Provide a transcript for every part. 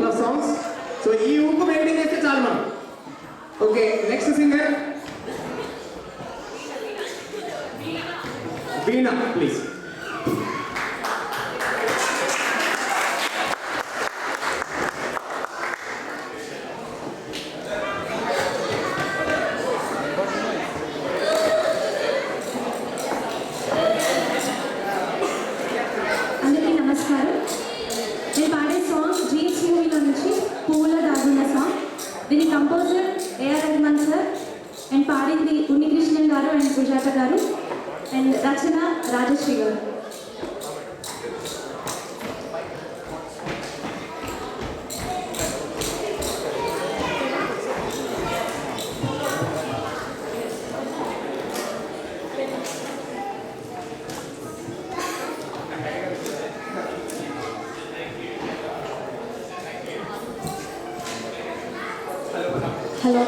couple of songs. So ee ఊపు maintain చేస్తే చాలు మనం. Okay, next singer veena please. అందరికీ నమస్కారం. నేను పాడే సాంగ్ జీన్స్ మూవీలో నుంచి పువ్వుల దాగున్న సాంగ్. దీని composer A R Rahman sir and పాడింది ఉన్నికృష్ణన్ గారు అండ్ సుజాత గారు అండ్ రచన రాజశ్రీ గారు. హలో,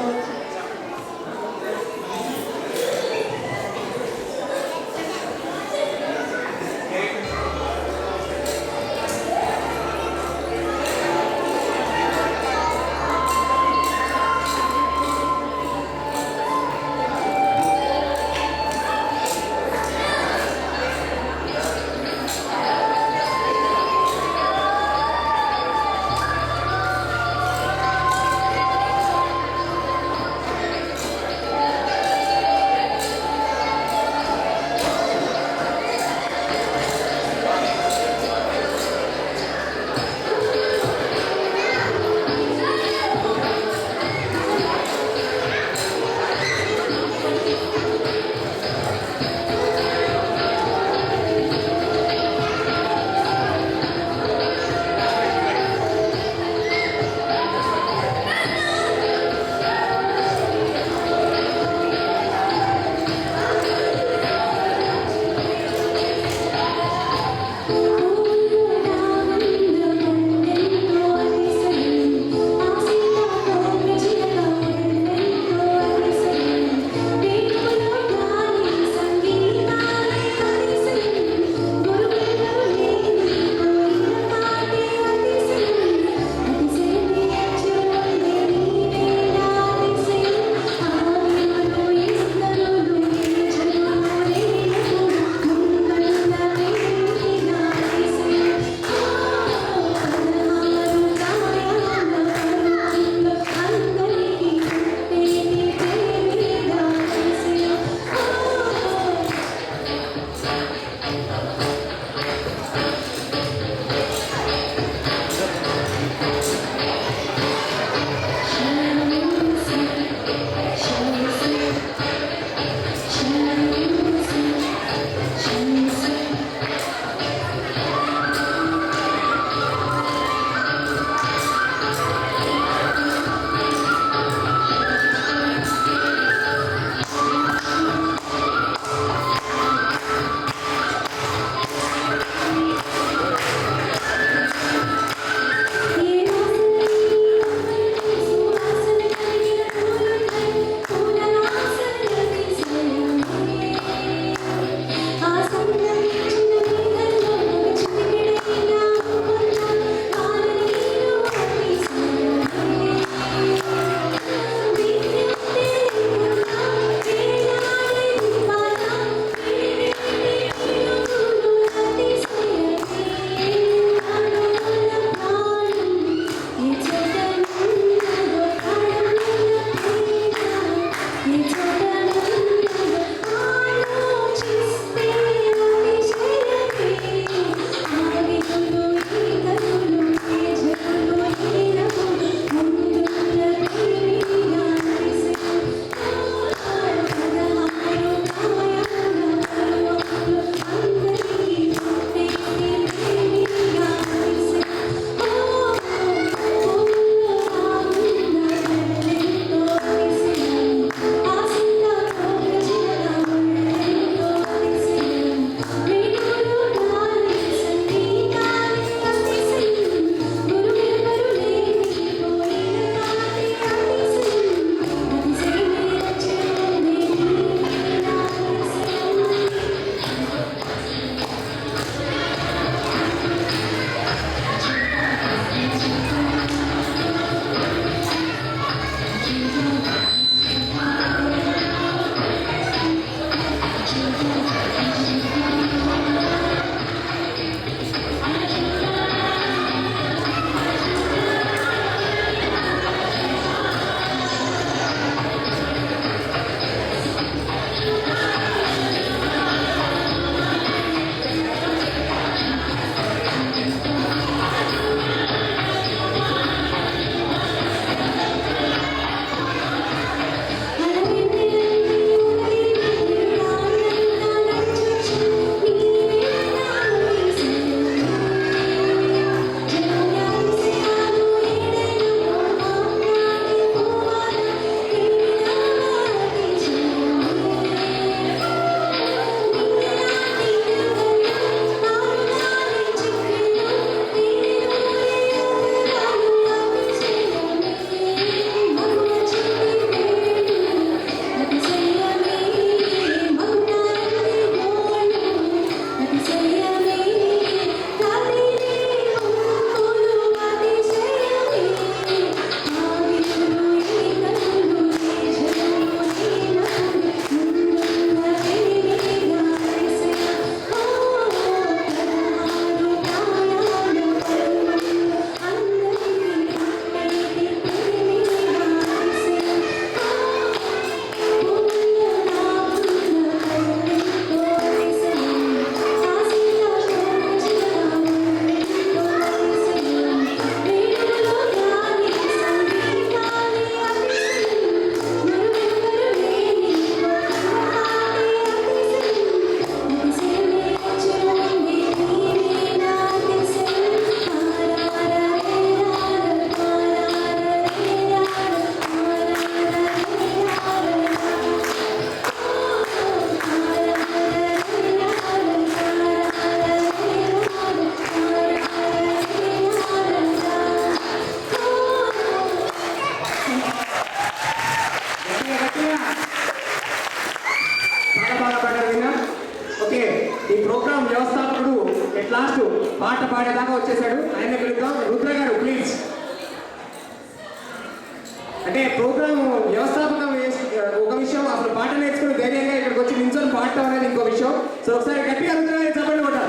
వేసుకుని ధైర్యంగా ఇక్కడికి వచ్చి నిల్చొని పాడటం అనేది ఇంకో విషయం. సో ఒకసారి గట్టిగా అడుగుతున్నా చెప్పండి కూడా.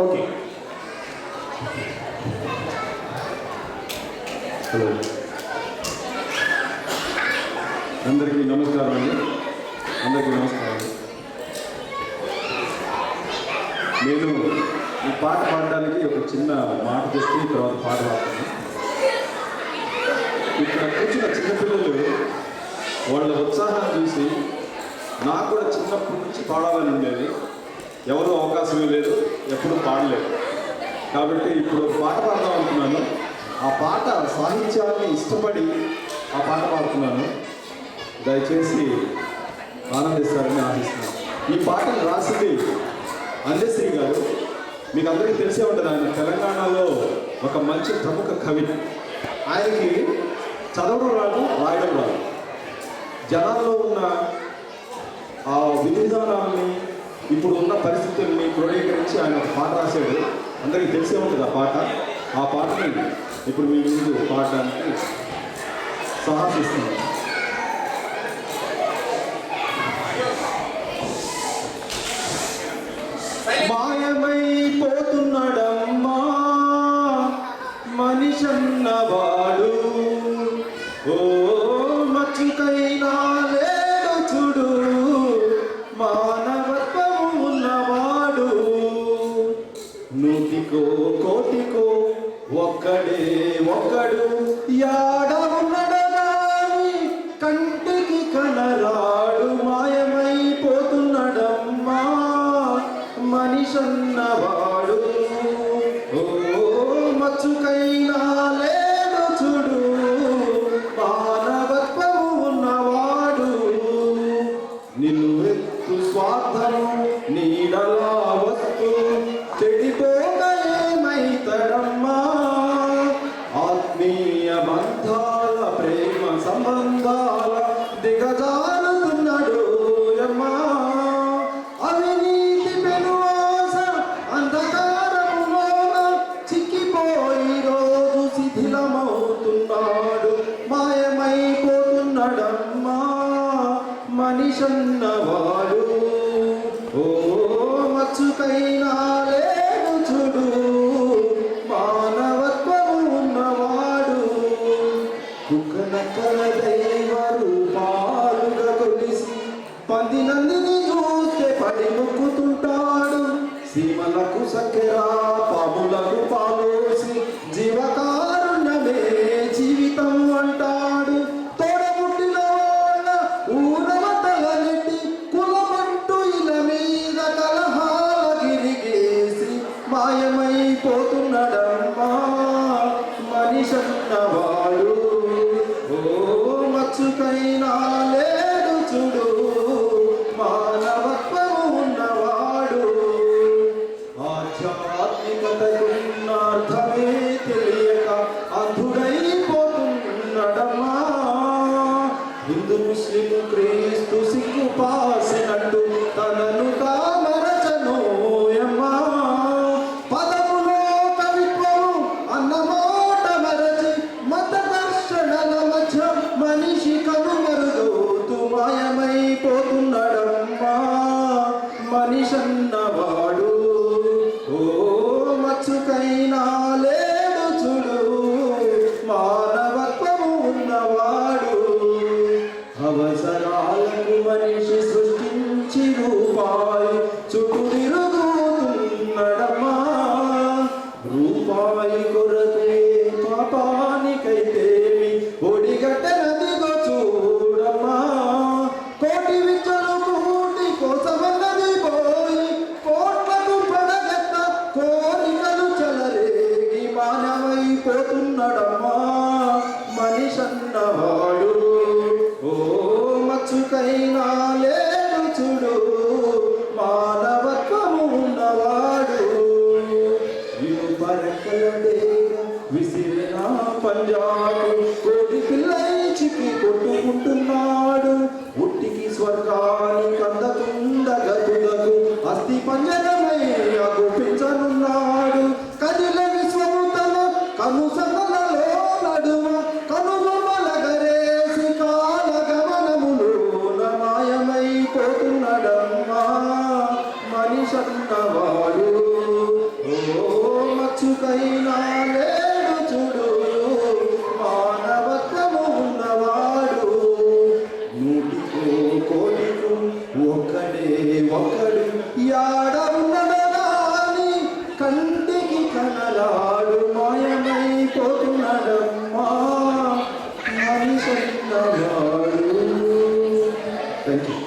ఓకే, హలో, అందరికీ నమస్కారం అండి. అందరికీ నమస్కారం. నేను ఈ పాట పాడడానికి ఒక చిన్న మాట తెచ్చి తర్వాత పాట పాడతాను. ఇక్కడ కూర్చున్న చిన్నపిల్లలు వాళ్ళ ఉత్సాహాన్ని చూసి నాకు కూడా చిన్నప్పటి నుంచి పాడాలని ఉండేది. ఎవరూ అవకాశం లేదు, ఎప్పుడూ పాడలేదు. కాబట్టి ఇప్పుడు పాట పాడదాం అనుకున్నాను. ఆ పాట సాహిత్యాన్ని ఇష్టపడి ఆ పాట పాడుతున్నాను. దయచేసి ఆనందిస్తారని ఆశిస్తున్నాను. ఈ పాటను రాసింది అందశ్రీ గారు. మీకు అందరికీ తెలిసే ఉంటుంది, ఆయన తెలంగాణలో ఒక మంచి ప్రముఖ కవి. ఆయనకి చదవడం రాదు, రాయడం రాదు. జనాల్లో ఉన్న ఆ విధి విధానాన్ని, ఇప్పుడు ఉన్న పరిస్థితుల్ని క్రోడీకరించి ఆయన ఒక పాట రాశాడు. అందరికీ తెలిసే ఉంటుంది ఆ పాట. ఆ పాటని ఇప్పుడు మీ ముందు పాడడానికి సాహసిస్తున్నాను. మాయమైపోతున్నాడమ్మా మనిషన్నవాడు, ఓ మచ్చుకైనా లేడు చూడు మానవత్వము ఉన్నవాడు. నూటికో కోటికో ఒక్కడే ఒక్కడు యాడ ఉన్నడగాని కంటికి కనరాడు. మాయమైపోతున్నాడమ్మా మనిషన్నవాడు, ఓ మచ్చుకైనా లేడు చూడు మానవత్వము ఉన్నవాడు. నిన్ను ఎత్తు స్వార్థము నీడలా వస్తూ చెడిపోగలేమైతడమ్మా. ఆత్మీయ బంధాల ప్రేమ సంబంధాల దిగజారుతున్నాడు అమ్మా. అవినీతి పెనువాస అంధకారములోన చిక్కిపోయి రోజు శిథిలమవుతున్నాడు. మాయమైపోతున్నాడమ్మా మనిషన్నవాడు, ఓ మచ్చుకైనా లేడు చూడు మానవత్వము ఉన్నవాడు. కుక్కనక్కల దైవ రూపాలుగా కొలిసి పందినందిని చూస్తే పడి మొక్కుతుంటాడు. సీమలకు సక్కెర పాములకు పాలోసి జీవకారుణ్యమే జీవితం అంటాడు. తోడబుట్టిన వాళ్ళ ఊరవతలనెట్టి కులమంటూ ఇల మీద కలహాల గిరిగేసి మాయమైపోతున్నాడమ్మా మనిషన్నవాడు, ఓ మచ్చుకైనా లేడు చూడు మానవత్వము ఉన్నవాడు. ఆధ్యాత్మికతకున్న అర్థమే తెలియక అంధుడైపోతున్నాడమ్మా. హిందూ ముస్లిం క్రీస్తు సిక్కు పాసినట్టు తనను తామరచనోయమ్మా. పదములో కవిత్వము అన్నమాట మరచి మత దర్శనల మధ్య మనిషి కనుమరుగవుతూ మాయమైపోతున్నాడమ్మా మనిషన్నవాడు, ఓ మచ్చుకైనా లేడు చూడు మానవత్వము ఉన్నవాడు. అవసరాలకు మనిషి సృష్టించి రూపాయి చుట్టూ తిరుగుతున్నాడమ్మా. రూపాయి కొరకే పాపానికైతేమి ఒడిగట్టనదిగో చూడమ్మా. కోటి విచ్చలు కూటి కోసమన్నది పోయి కోట్లకు పడగట్ట కోరికలు చెలరేగి మానమైపోతున్నాడమ్మా మనిషన్నవాడు, ఓ మచ్చుకైనా లేడు చూడు మానవత్వము ఉన్నవాడు. విసిరిన పంజాబు కోటి పిల్లై చిక్కి కొట్టుకుంటున్నాడు. ఉట్టికి స్వర్గానికి అందకుండా గతులకు అస్థి పంజరమై అగుపించనున్నాడు. కదిల విశ్వము తన కనుసనలలో మనిషన్నవాడు మచ్చుకైనా లేడు చూడు మానవత్వము ఉన్నవాడు నూటికో కోటికు ఒకడు యాడ ఉన్నదో గాని కంటికి కనలాడు మాయమైపోతున్నాడమ్మా మనిషన్నవాడు. Thank you.